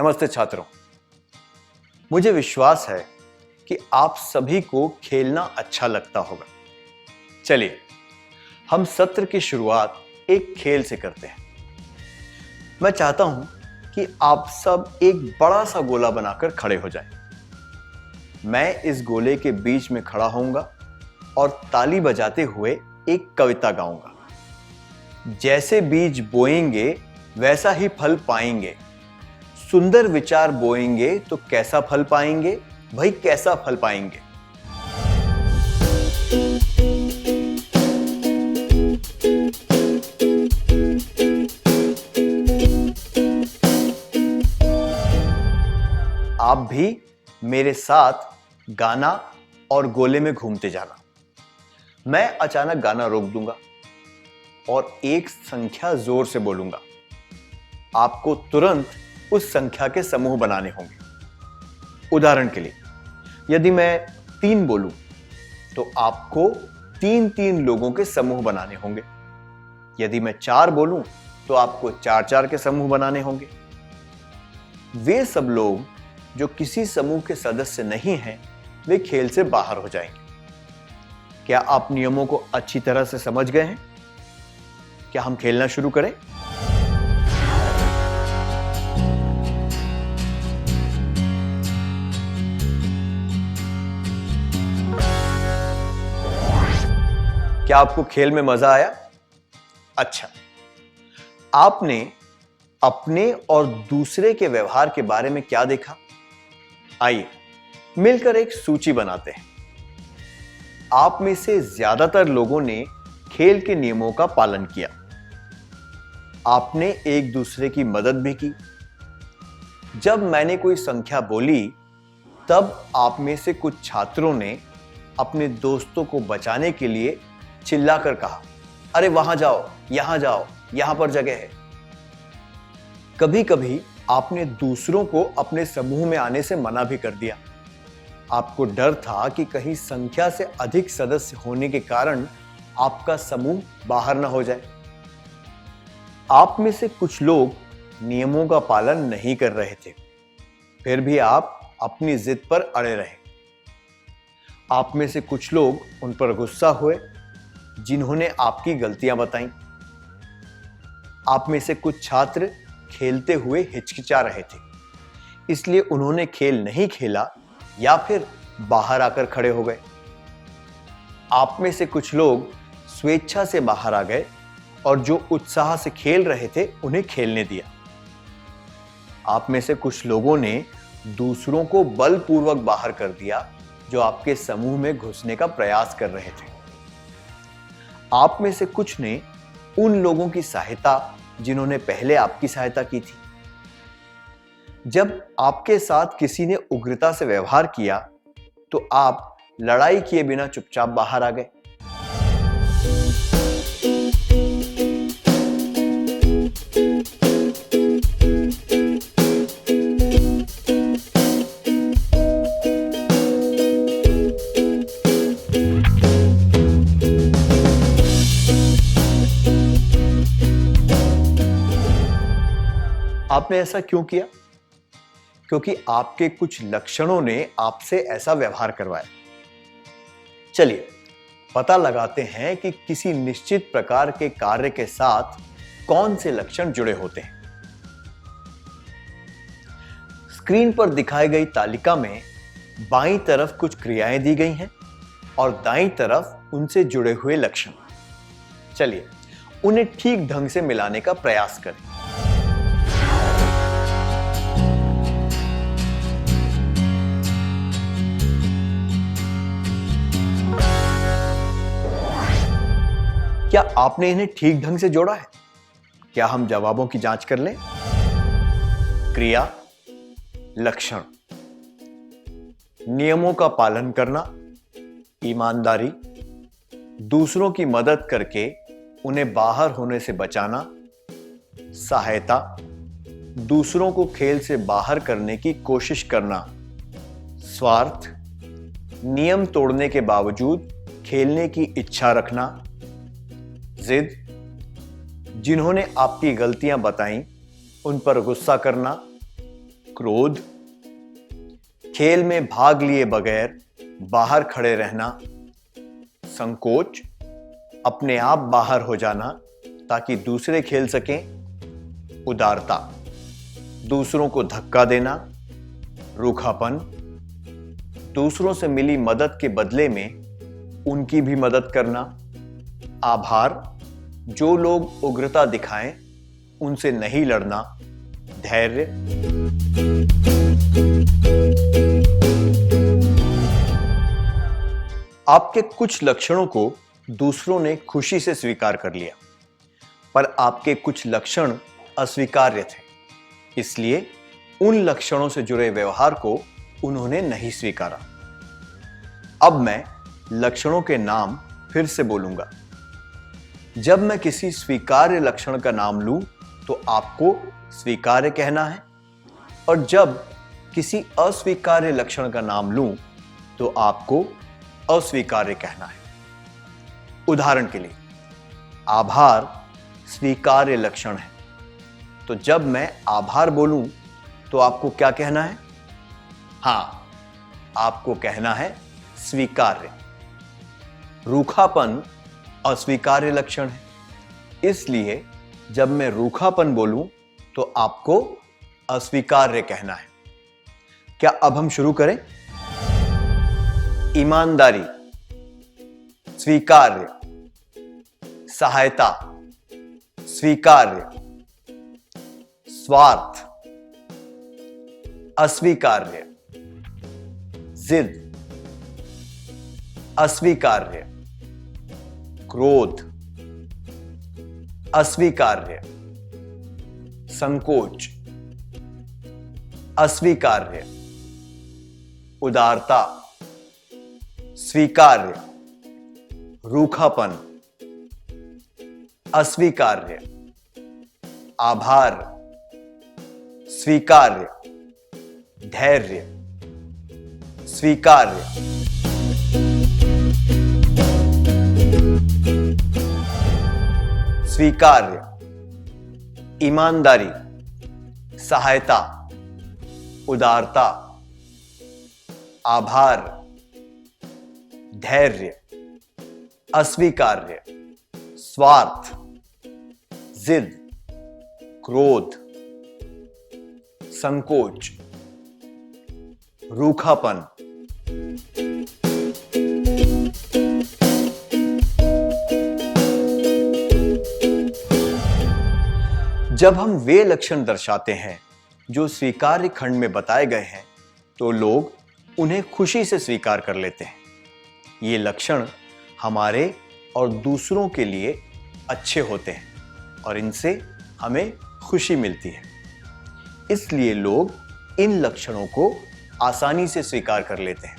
नमस्ते छात्रों। मुझे विश्वास है कि आप सभी को खेलना अच्छा लगता होगा। चलिए हम सत्र की शुरुआत एक खेल से करते हैं। मैं चाहता हूं कि आप सब एक बड़ा सा गोला बनाकर खड़े हो जाएं। मैं इस गोले के बीच में खड़ा होऊंगा और ताली बजाते हुए एक कविता गाऊंगा। जैसे बीज बोएंगे वैसा ही फल पाएंगे। सुंदर विचार बोएंगे तो कैसा फल पाएंगे? भाई कैसा फल पाएंगे? आप भी मेरे साथ गाना और गोले में घूमते जाना। मैं अचानक गाना रोक दूंगा और एक संख्या जोर से बोलूंगा। आपको तुरंत उस संख्या के समूह बनाने होंगे। उदाहरण के लिए यदि मैं 3 बोलूं तो आपको 3-3 लोगों के समूह बनाने होंगे। यदि मैं 4 बोलूं तो आपको 4-4 के समूह बनाने होंगे। वे सब लोग जो किसी समूह के सदस्य नहीं हैं, वे खेल से बाहर हो जाएंगे। क्या आप नियमों को अच्छी तरह से समझ गए हैं? क्या हम खेलना शुरू करें? क्या आपको खेल में मजा आया? अच्छा, आपने अपने और दूसरे के व्यवहार के बारे में क्या देखा? आइए मिलकर एक सूची बनाते हैं। आप में से ज्यादातर लोगों ने खेल के नियमों का पालन किया। आपने एक दूसरे की मदद भी की। जब मैंने कोई संख्या बोली, तब आप में से कुछ छात्रों ने अपने दोस्तों को बचाने के लिए चिल्लाकर कहा, अरे वहां जाओ, यहां पर जगह है। कभी कभी आपने दूसरों को अपने समूह में आने से मना भी कर दिया। आपको डर था कि कहीं संख्या से अधिक सदस्य होने के कारण आपका समूह बाहर ना हो जाए। आप में से कुछ लोग नियमों का पालन नहीं कर रहे थे, फिर भी आप अपनी जिद पर अड़े रहे। आप में से कुछ लोग उन पर गुस्सा हुए जिन्होंने आपकी गलतियां बताई। आप में से कुछ छात्र खेलते हुए हिचकिचा रहे थे, इसलिए उन्होंने खेल नहीं खेला या फिर बाहर आकर खड़े हो गए। आप में से कुछ लोग स्वेच्छा से बाहर आ गए और जो उत्साह से खेल रहे थे उन्हें खेलने दिया। आप में से कुछ लोगों ने दूसरों को बलपूर्वक बाहर कर दिया जो आपके समूह में घुसने का प्रयास कर रहे थे। आप में से कुछ ने उन लोगों की सहायता जिन्होंने पहले आपकी सहायता की थी। जब आपके साथ किसी ने उग्रता से व्यवहार किया तो आप लड़ाई किए बिना चुपचाप बाहर आ गए। आपने ऐसा क्यों किया? क्योंकि आपके कुछ लक्षणों ने आपसे ऐसा व्यवहार करवाया। चलिए पता लगाते हैं कि किसी निश्चित प्रकार के कार्य के साथ कौन से लक्षण जुड़े होते हैं। स्क्रीन पर दिखाई गई तालिका में बाईं तरफ कुछ क्रियाएं दी गई हैं और दाईं तरफ उनसे जुड़े हुए लक्षण। चलिए उन्हें ठीक ढंग से मिलाने का प्रयास करें। क्या आपने इन्हें ठीक ढंग से जोड़ा है? क्या हम जवाबों की जांच कर लें? क्रिया, लक्षण, नियमों का पालन करना, ईमानदारी, दूसरों की मदद करके उन्हें बाहर होने से बचाना, सहायता, दूसरों को खेल से बाहर करने की कोशिश करना, स्वार्थ, नियम तोड़ने के बावजूद खेलने की इच्छा रखना, जिद, जिन्होंने आपकी गलतियां बताई उन पर गुस्सा करना, क्रोध, खेल में भाग लिए बगैर बाहर खड़े रहना, संकोच, अपने आप बाहर हो जाना ताकि दूसरे खेल सकें, उदारता, दूसरों को धक्का देना, रूखापन, दूसरों से मिली मदद के बदले में उनकी भी मदद करना, आभार, जो लोग उग्रता दिखाएं उनसे नहीं लड़ना, धैर्य, आपके कुछ लक्षणों को दूसरों ने खुशी से स्वीकार कर लिया, पर आपके कुछ लक्षण अस्वीकार्य थे, इसलिए उन लक्षणों से जुड़े व्यवहार को उन्होंने नहीं स्वीकारा। अब मैं लक्षणों के नाम फिर से बोलूंगा। जब मैं किसी स्वीकार्य लक्षण का नाम लूं तो आपको स्वीकार्य कहना है, और जब किसी अस्वीकार्य लक्षण का नाम लूं तो आपको अस्वीकार्य कहना है। उदाहरण के लिए, आभार स्वीकार्य लक्षण है, तो जब मैं आभार बोलूं तो आपको क्या कहना है? हां, आपको कहना है स्वीकार्य। रूखापन अस्वीकार्य लक्षण है, इसलिए जब मैं रूखापन बोलूं तो आपको अस्वीकार्य कहना है। क्या अब हम शुरू करें? ईमानदारी स्वीकार्य, सहायता स्वीकार्य, स्वार्थ अस्वीकार्य, जिद अस्वीकार्य, क्रोध अस्वीकार्य, संकोच अस्वीकार्य, उदारता स्वीकार्य, रूखापन अस्वीकार्य, आभार स्वीकार्य, धैर्य स्वीकार्य, स्वीकार्य, ईमानदारी, सहायता, उदारता, आभार, धैर्य, अस्वीकार्य, स्वार्थ, जिद, क्रोध, संकोच, रूखापन। जब हम वे लक्षण दर्शाते हैं जो स्वीकार्य खंड में बताए गए हैं तो लोग उन्हें खुशी से स्वीकार कर लेते हैं। ये लक्षण हमारे और दूसरों के लिए अच्छे होते हैं और इनसे हमें खुशी मिलती है, इसलिए लोग इन लक्षणों को आसानी से स्वीकार कर लेते हैं।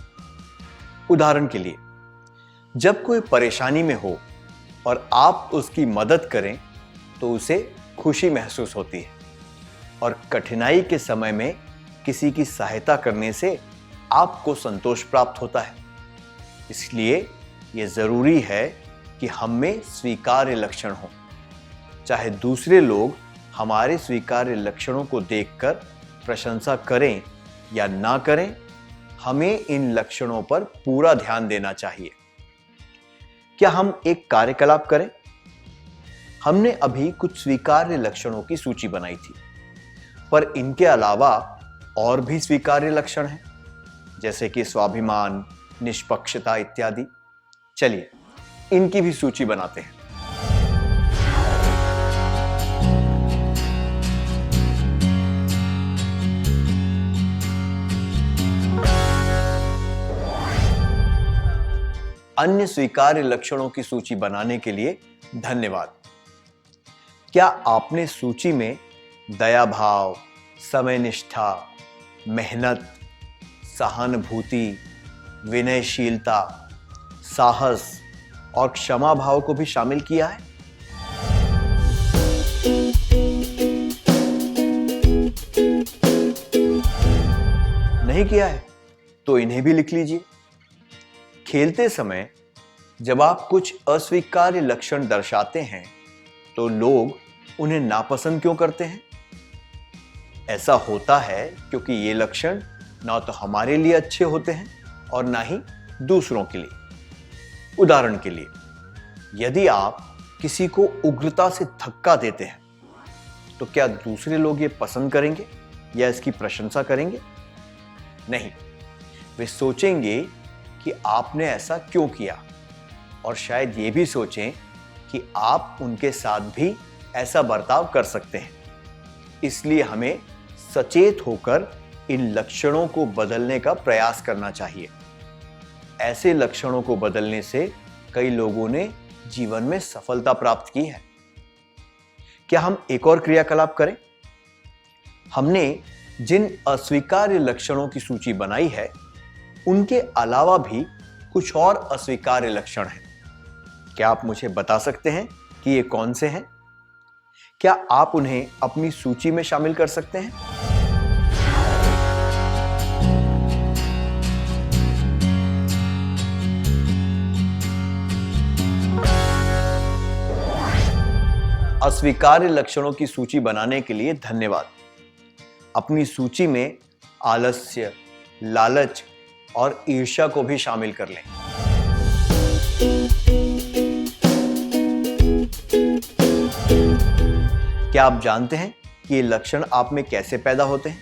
उदाहरण के लिए, जब कोई परेशानी में हो और आप उसकी मदद करें तो उसे खुशी महसूस होती है, और कठिनाई के समय में किसी की सहायता करने से आपको संतोष प्राप्त होता है। इसलिए यह जरूरी है कि हम में स्वीकार्य लक्षण हो। चाहे दूसरे लोग हमारे स्वीकार्य लक्षणों को देखकर प्रशंसा करें या ना करें, हमें इन लक्षणों पर पूरा ध्यान देना चाहिए। क्या हम एक कार्यकलाप करें? हमने अभी कुछ स्वीकार्य लक्षणों की सूची बनाई थी, पर इनके अलावा और भी स्वीकार्य लक्षण हैं, जैसे कि स्वाभिमान, निष्पक्षता इत्यादि। चलिए इनकी भी सूची बनाते हैं। अन्य स्वीकार्य लक्षणों की सूची बनाने के लिए धन्यवाद। क्या आपने सूची में दया भाव, समयनिष्ठा, मेहनत, सहानुभूति, विनयशीलता, साहस और क्षमा भाव को भी शामिल किया है? नहीं किया है तो इन्हें भी लिख लीजिए। खेलते समय जब आप कुछ अस्वीकार्य लक्षण दर्शाते हैं तो लोग उन्हें नापसंद क्यों करते हैं? ऐसा होता है क्योंकि ये लक्षण ना तो हमारे लिए अच्छे होते हैं और ना ही दूसरों के लिए। उदाहरण के लिए, यदि आप किसी को उग्रता से धक्का देते हैं तो क्या दूसरे लोग ये पसंद करेंगे या इसकी प्रशंसा करेंगे? नहीं, वे सोचेंगे कि आपने ऐसा क्यों किया और शायद ये भी सोचें कि आप उनके साथ भी ऐसा बर्ताव कर सकते हैं। इसलिए हमें सचेत होकर इन लक्षणों को बदलने का प्रयास करना चाहिए। ऐसे लक्षणों को बदलने से कई लोगों ने जीवन में सफलता प्राप्त की है। क्या हम एक और क्रियाकलाप करें? हमने जिन अस्वीकार्य लक्षणों की सूची बनाई है, उनके अलावा भी कुछ और अस्वीकार्य लक्षण हैं। क्या आप मुझे बता सकते हैं कि ये कौन से हैं? क्या आप उन्हें अपनी सूची में शामिल कर सकते हैं? अस्वीकार्य लक्षणों की सूची बनाने के लिए धन्यवाद। अपनी सूची में आलस्य, लालच और ईर्ष्या को भी शामिल कर लें। क्या आप जानते हैं कि ये लक्षण आप में कैसे पैदा होते हैं?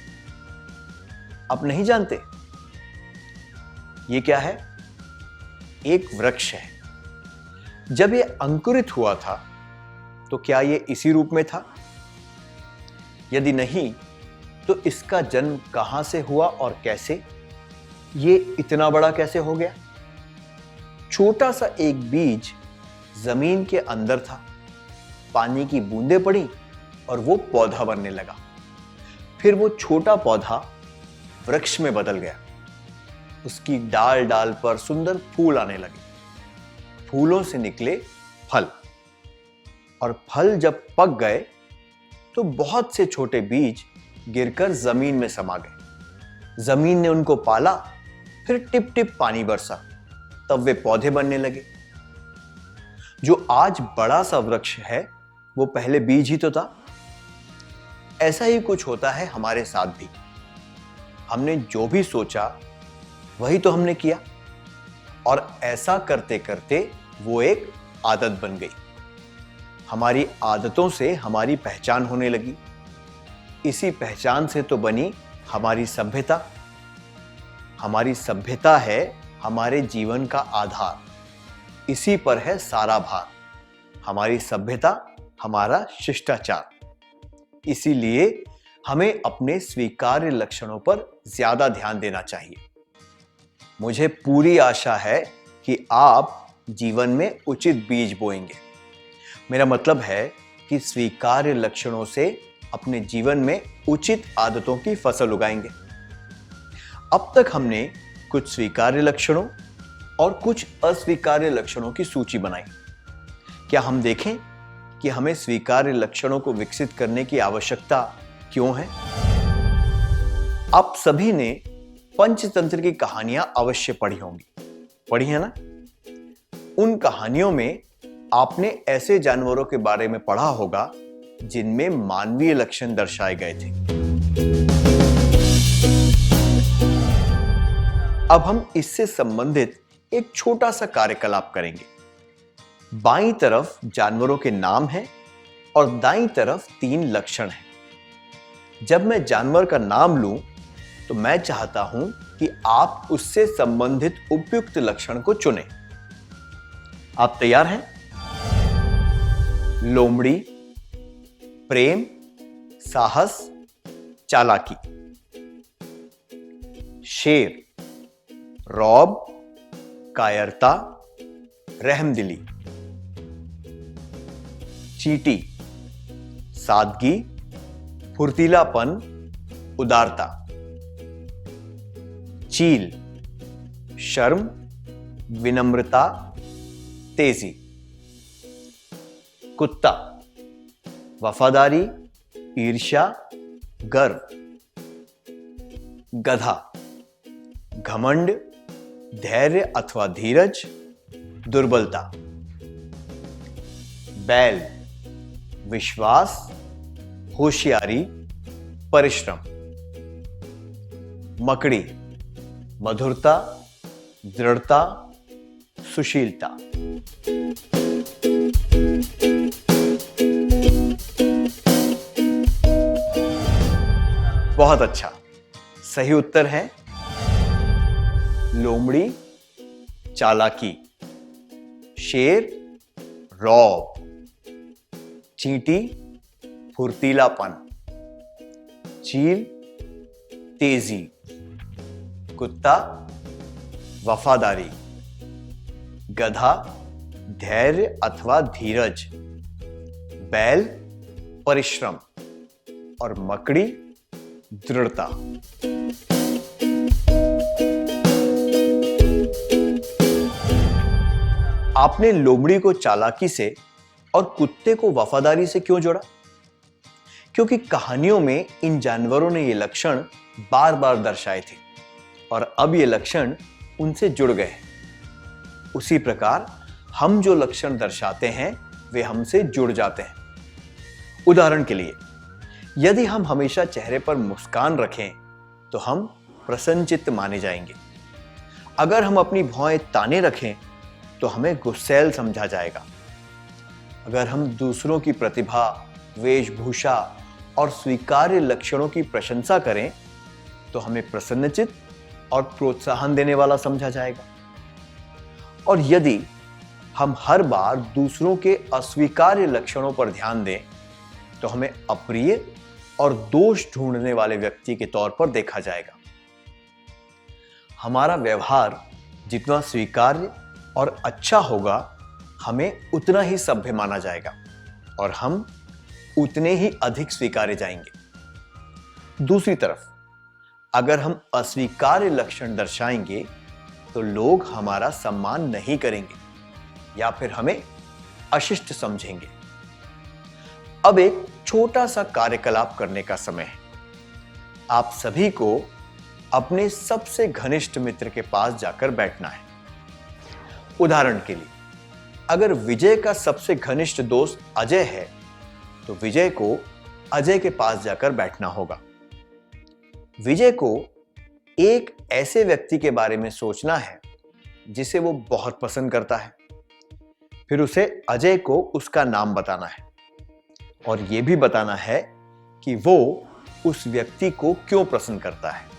आप नहीं जानते? ये क्या है? एक वृक्ष है। जब ये अंकुरित हुआ था तो क्या ये इसी रूप में था? यदि नहीं, तो इसका जन्म कहां से हुआ और कैसे? ये इतना बड़ा कैसे हो गया? छोटा सा एक बीज जमीन के अंदर था, पानी की बूंदें पड़ी और वो पौधा बनने लगा। फिर वो छोटा पौधा वृक्ष में बदल गया। उसकी डाल डाल पर सुंदर फूल आने लगे। फूलों से निकले फल, और फल जब पक गए तो बहुत से छोटे बीज गिरकर जमीन में समा गए। जमीन ने उनको पाला, फिर टिप टिप पानी बरसा, तब वे पौधे बनने लगे। जो आज बड़ा सा वृक्ष है वो पहले बीज ही तो था। ऐसा ही कुछ होता है हमारे साथ भी। हमने जो भी सोचा वही तो हमने किया, और ऐसा करते करते वो एक आदत बन गई। हमारी आदतों से हमारी पहचान होने लगी। इसी पहचान से तो बनी हमारी सभ्यता। हमारी सभ्यता है हमारे जीवन का आधार। इसी पर है सारा भार। हमारी सभ्यता, हमारा शिष्टाचार। इसीलिए हमें अपने स्वीकार्य लक्षणों पर ज्यादा ध्यान देना चाहिए। मुझे पूरी आशा है कि आप जीवन में उचित बीज बोएंगे। मेरा मतलब है कि स्वीकार्य लक्षणों से अपने जीवन में उचित आदतों की फसल उगाएंगे। अब तक हमने कुछ स्वीकार्य लक्षणों और कुछ अस्वीकार्य लक्षणों की सूची बनाई। क्या हम देखें कि हमें स्वीकार्य लक्षणों को विकसित करने की आवश्यकता क्यों है? आप सभी ने पंचतंत्र की कहानियां अवश्य पढ़ी होंगी। पढ़ी है ना? उन कहानियों में आपने ऐसे जानवरों के बारे में पढ़ा होगा जिनमें मानवीय लक्षण दर्शाए गए थे। अब हम इससे संबंधित एक छोटा सा कार्यकलाप करेंगे। बाईं तरफ जानवरों के नाम हैं और दाईं तरफ 3 लक्षण हैं। जब मैं जानवर का नाम लूं तो मैं चाहता हूं कि आप उससे संबंधित उपयुक्त लक्षण को चुनें। आप तैयार हैं? लोमड़ी, प्रेम, साहस, चालाकी। शेर, रौब, कायरता, रहमदिली। चींटी, सादगी, फुर्तीलापन, उदारता। चील, शर्म, विनम्रता, तेजी। कुत्ता, वफादारी, ईर्ष्या, गर्व। गधा, घमंड, धैर्य अथवा धीरज, दुर्बलता। बैल, विश्वास, होशियारी, परिश्रम। मकड़ी, मधुरता, दृढ़ता, सुशीलता। बहुत अच्छा, सही उत्तर है लोमड़ी, चालाकी। शेर, रौब। चींटी, फुर्तीलापन। चील, तेजी। कुत्ता, वफादारी। गधा, धैर्य अथवा धीरज। बैल, परिश्रम। और मकड़ी, दृढ़ता। आपने लोमड़ी को चालाकी से और कुत्ते को वफादारी से क्यों जोड़ा? क्योंकि कहानियों में इन जानवरों ने ये लक्षण बार बार दर्शाए थे और अब ये लक्षण उनसे जुड़ गए हैं। उसी प्रकार हम जो लक्षण दर्शाते हैं वे हमसे जुड़ जाते हैं। उदाहरण के लिए, यदि हम हमेशा चेहरे पर मुस्कान रखें तो हम प्रसन्नचित्त माने जाएंगे। अगर हम अपनी भौहें ताने रखें तो हमें गुस्सैल समझा जाएगा। अगर हम दूसरों की प्रतिभा, वेशभूषा और स्वीकार्य लक्षणों की प्रशंसा करें तो हमें प्रसन्नचित्त और प्रोत्साहन देने वाला समझा जाएगा। और यदि हम हर बार दूसरों के अस्वीकार्य लक्षणों पर ध्यान दें तो हमें अप्रिय और दोष ढूंढने वाले व्यक्ति के तौर पर देखा जाएगा। हमारा व्यवहार जितना स्वीकार्य और अच्छा होगा, हमें उतना ही सभ्य माना जाएगा और हम उतने ही अधिक स्वीकारे जाएंगे। दूसरी तरफ, अगर हम अस्वीकार्य लक्षण दर्शाएंगे तो लोग हमारा सम्मान नहीं करेंगे या फिर हमें अशिष्ट समझेंगे। अब एक छोटा सा कार्यकलाप करने का समय है। आप सभी को अपने सबसे घनिष्ठ मित्र के पास जाकर बैठना है। उदाहरण के लिए, अगर विजय का सबसे घनिष्ठ दोस्त अजय है तो विजय को अजय के पास जाकर बैठना होगा। विजय को एक ऐसे व्यक्ति के बारे में सोचना है जिसे वो बहुत पसंद करता है। फिर उसे अजय को उसका नाम बताना है और यह भी बताना है कि वो उस व्यक्ति को क्यों पसंद करता है।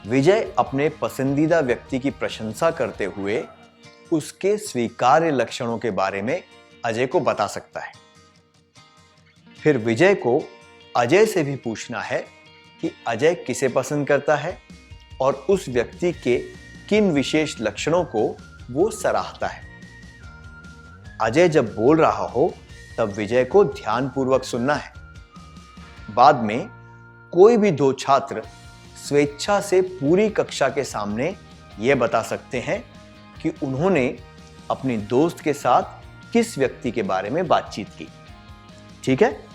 विजय अपने पसंदीदा व्यक्ति की प्रशंसा करते हुए उसके स्वीकार्य लक्षणों के बारे में अजय को बता सकता है। फिर विजय को अजय से भी पूछना है कि अजय किसे पसंद करता है और उस व्यक्ति के किन विशेष लक्षणों को वो सराहता है। अजय जब बोल रहा हो तब विजय को ध्यानपूर्वक सुनना है। बाद में कोई भी दो छात्र स्वेच्छा से पूरी कक्षा के सामने यह बता सकते हैं कि उन्होंने अपने दोस्त के साथ किस व्यक्ति के बारे में बातचीत की। ठीक है?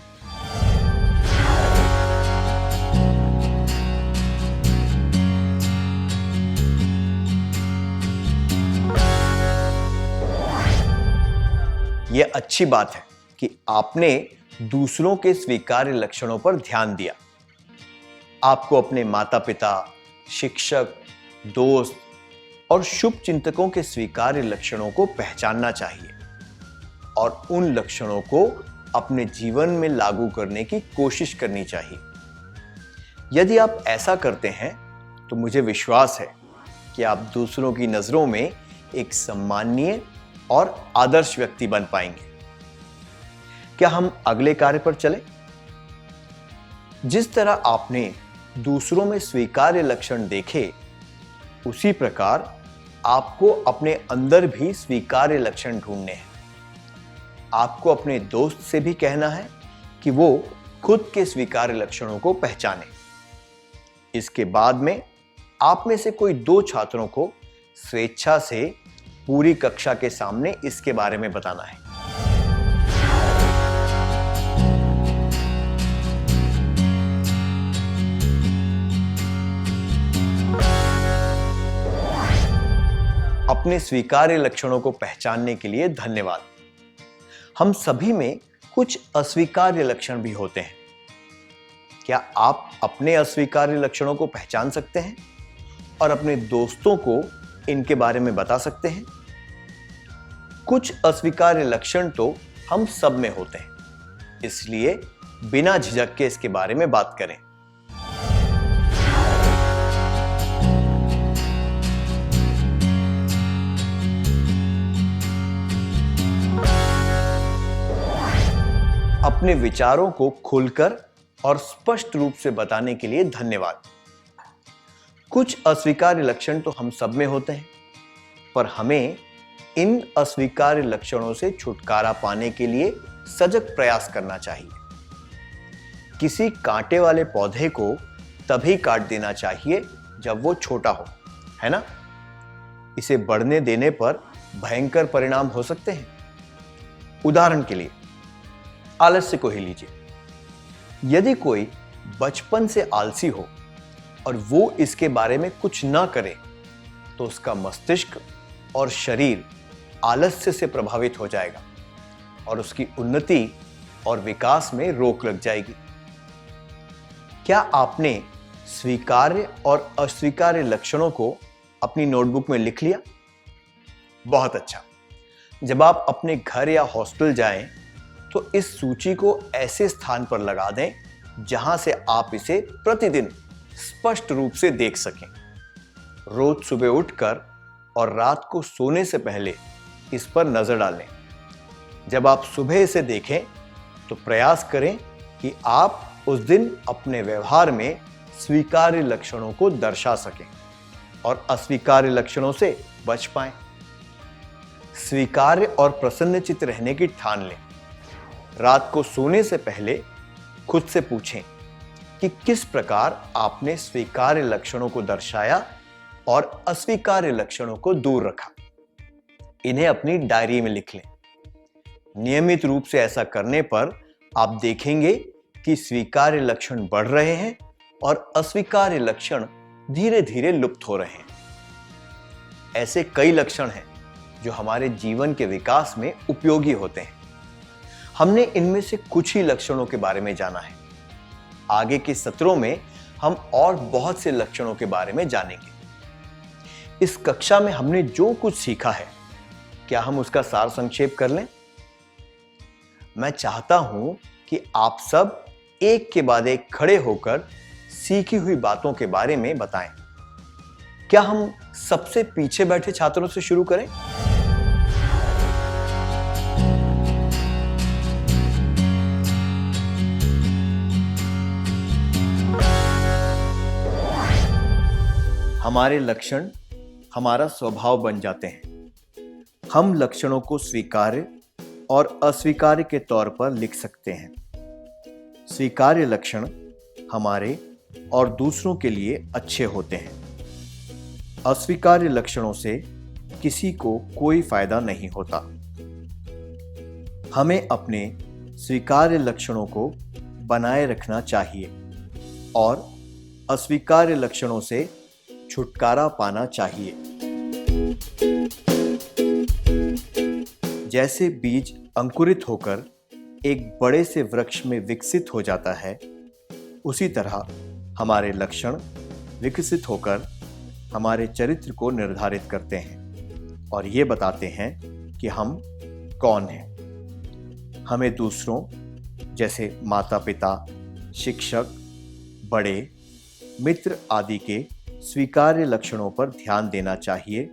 यह अच्छी बात है कि आपने दूसरों के स्वीकार्य लक्षणों पर ध्यान दिया। आपको अपने माता पिता, शिक्षक, दोस्त और शुभ चिंतकों के स्वीकार्य लक्षणों को पहचानना चाहिए और उन लक्षणों को अपने जीवन में लागू करने की कोशिश करनी चाहिए। यदि आप ऐसा करते हैं तो मुझे विश्वास है कि आप दूसरों की नजरों में एक सम्माननीय और आदर्श व्यक्ति बन पाएंगे। क्या हम अगले कार्य पर चलें? जिस तरह आपने दूसरों में स्वीकार्य लक्षण देखे, उसी प्रकार आपको अपने अंदर भी स्वीकार्य लक्षण ढूंढने हैं। आपको अपने दोस्त से भी कहना है कि वो खुद के स्वीकार्य लक्षणों को पहचाने। इसके बाद में आप में से कोई दो छात्रों को स्वेच्छा से पूरी कक्षा के सामने इसके बारे में बताना है। अपने स्वीकार्य लक्षणों को पहचानने के लिए धन्यवाद। हम सभी में कुछ अस्वीकार्य लक्षण भी होते हैं। क्या आप अपने अस्वीकार्य लक्षणों को पहचान सकते हैं और अपने दोस्तों को इनके बारे में बता सकते हैं? कुछ अस्वीकार्य लक्षण तो हम सब में होते हैं, इसलिए बिना झिझक के इसके बारे में बात करें। अपने विचारों को खुलकर और स्पष्ट रूप से बताने के लिए धन्यवाद। कुछ अस्वीकार्य लक्षण तो हम सब में होते हैं, पर हमें इन अस्वीकार्य लक्षणों से छुटकारा पाने के लिए सजग प्रयास करना चाहिए। किसी कांटे वाले पौधे को तभी काट देना चाहिए जब वो छोटा हो, है ना? इसे बढ़ने देने पर भयंकर परिणाम हो सकते हैं। उदाहरण के लिए आलस्य को ही लीजिए। यदि कोई बचपन से आलसी हो और वो इसके बारे में कुछ ना करे, तो उसका मस्तिष्क और शरीर आलस्य से प्रभावित हो जाएगा और उसकी उन्नति और विकास में रोक लग जाएगी। क्या आपने स्वीकार्य और अस्वीकार्य लक्षणों को अपनी नोटबुक में लिख लिया? बहुत अच्छा। जब आप अपने घर या हॉस्टल जाएं, तो इस सूची को ऐसे स्थान पर लगा दें जहां से आप इसे प्रतिदिन स्पष्ट रूप से देख सकें। रोज सुबह उठकर और रात को सोने से पहले इस पर नजर डालें। जब आप सुबह इसे देखें, तो प्रयास करें कि आप उस दिन अपने व्यवहार में स्वीकार्य लक्षणों को दर्शा सकें और अस्वीकार्य लक्षणों से बच पाएं। स्वीकार्य और प्रसन्नचित्त रहने की ठान लें। रात को सोने से पहले खुद से पूछें कि किस प्रकार आपने स्वीकार्य लक्षणों को दर्शाया और अस्वीकार्य लक्षणों को दूर रखा। इन्हें अपनी डायरी में लिख लें। नियमित रूप से ऐसा करने पर आप देखेंगे कि स्वीकार्य लक्षण बढ़ रहे हैं और अस्वीकार्य लक्षण धीरे धीरे लुप्त हो रहे हैं। ऐसे कई लक्षण हैं जो हमारे जीवन के विकास में उपयोगी होते हैं। हमने इनमें से कुछ ही लक्षणों के बारे में जाना है। आगे के सत्रों में हम और बहुत से लक्षणों के बारे में जानेंगे। इस कक्षा में हमने जो कुछ सीखा है, क्या हम उसका सार संक्षेप कर लें? मैं चाहता हूं कि आप सब एक के बाद एक खड़े होकर सीखी हुई बातों के बारे में बताएं। क्या हम सबसे पीछे बैठे छात्रों से शुरू करें? हमारे लक्षण हमारा स्वभाव बन जाते हैं। हम लक्षणों को स्वीकार्य और अस्वीकार्य के तौर पर लिख सकते हैं। स्वीकार्य लक्षण हमारे और दूसरों के लिए अच्छे होते हैं। अस्वीकार्य लक्षणों से किसी को कोई फायदा नहीं होता। हमें अपने स्वीकार्य लक्षणों को बनाए रखना चाहिए और अस्वीकार्य लक्षणों से छुटकारा पाना चाहिए। जैसे बीज अंकुरित होकर एक बड़े से वृक्ष में विकसित हो जाता है, उसी तरह हमारे लक्षण विकसित होकर हमारे चरित्र को निर्धारित करते हैं और ये बताते हैं कि हम कौन हैं। हमें दूसरों जैसे माता पिता, शिक्षक, बड़े, मित्र आदि के स्वीकार्य लक्षणों पर ध्यान देना चाहिए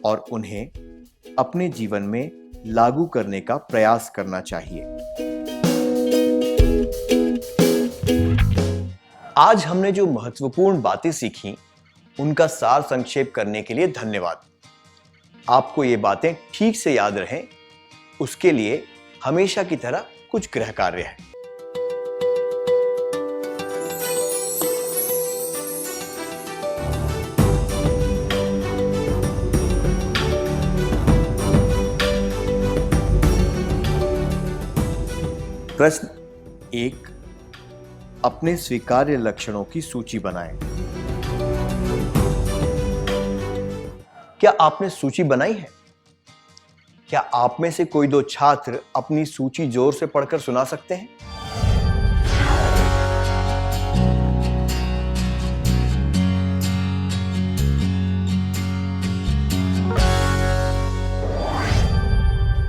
और उन्हें अपने जीवन में लागू करने का प्रयास करना चाहिए। आज हमने जो महत्वपूर्ण बातें सीखी, उनका सार संक्षेप करने के लिए धन्यवाद। आपको ये बातें ठीक से याद रहें, उसके लिए हमेशा की तरह कुछ गृह कार्य है। प्रश्न 1, अपने स्वीकार्य लक्षणों की सूची बनाएं। क्या आपने सूची बनाई है? क्या आप में से कोई 2 छात्र अपनी सूची जोर से पढ़कर सुना सकते हैं?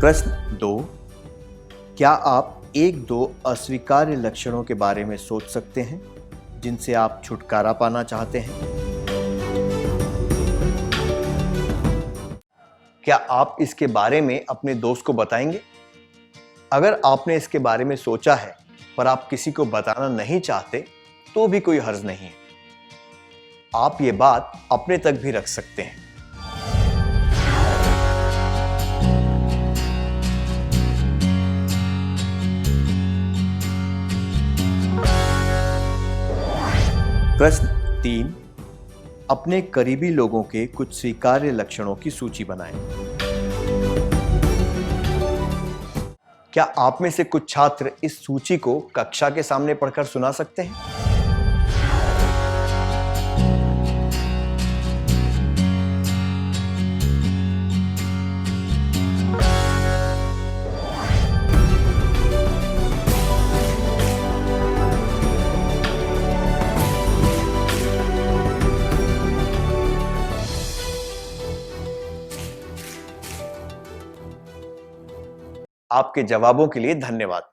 प्रश्न 2, क्या आप एक दो अस्वीकार्य लक्षणों के बारे में सोच सकते हैं जिनसे आप छुटकारा पाना चाहते हैं? क्या आप इसके बारे में अपने दोस्त को बताएंगे? अगर आपने इसके बारे में सोचा है पर आप किसी को बताना नहीं चाहते तो भी कोई हर्ज नहीं है। आप ये बात अपने तक भी रख सकते हैं। प्रश्न 3, अपने करीबी लोगों के कुछ स्वीकार्य लक्षणों की सूची बनाएं। क्या आप में से कुछ छात्र इस सूची को कक्षा के सामने पढ़कर सुना सकते हैं? आपके जवाबों के लिए धन्यवाद।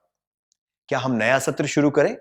क्या हम नया सत्र शुरू करें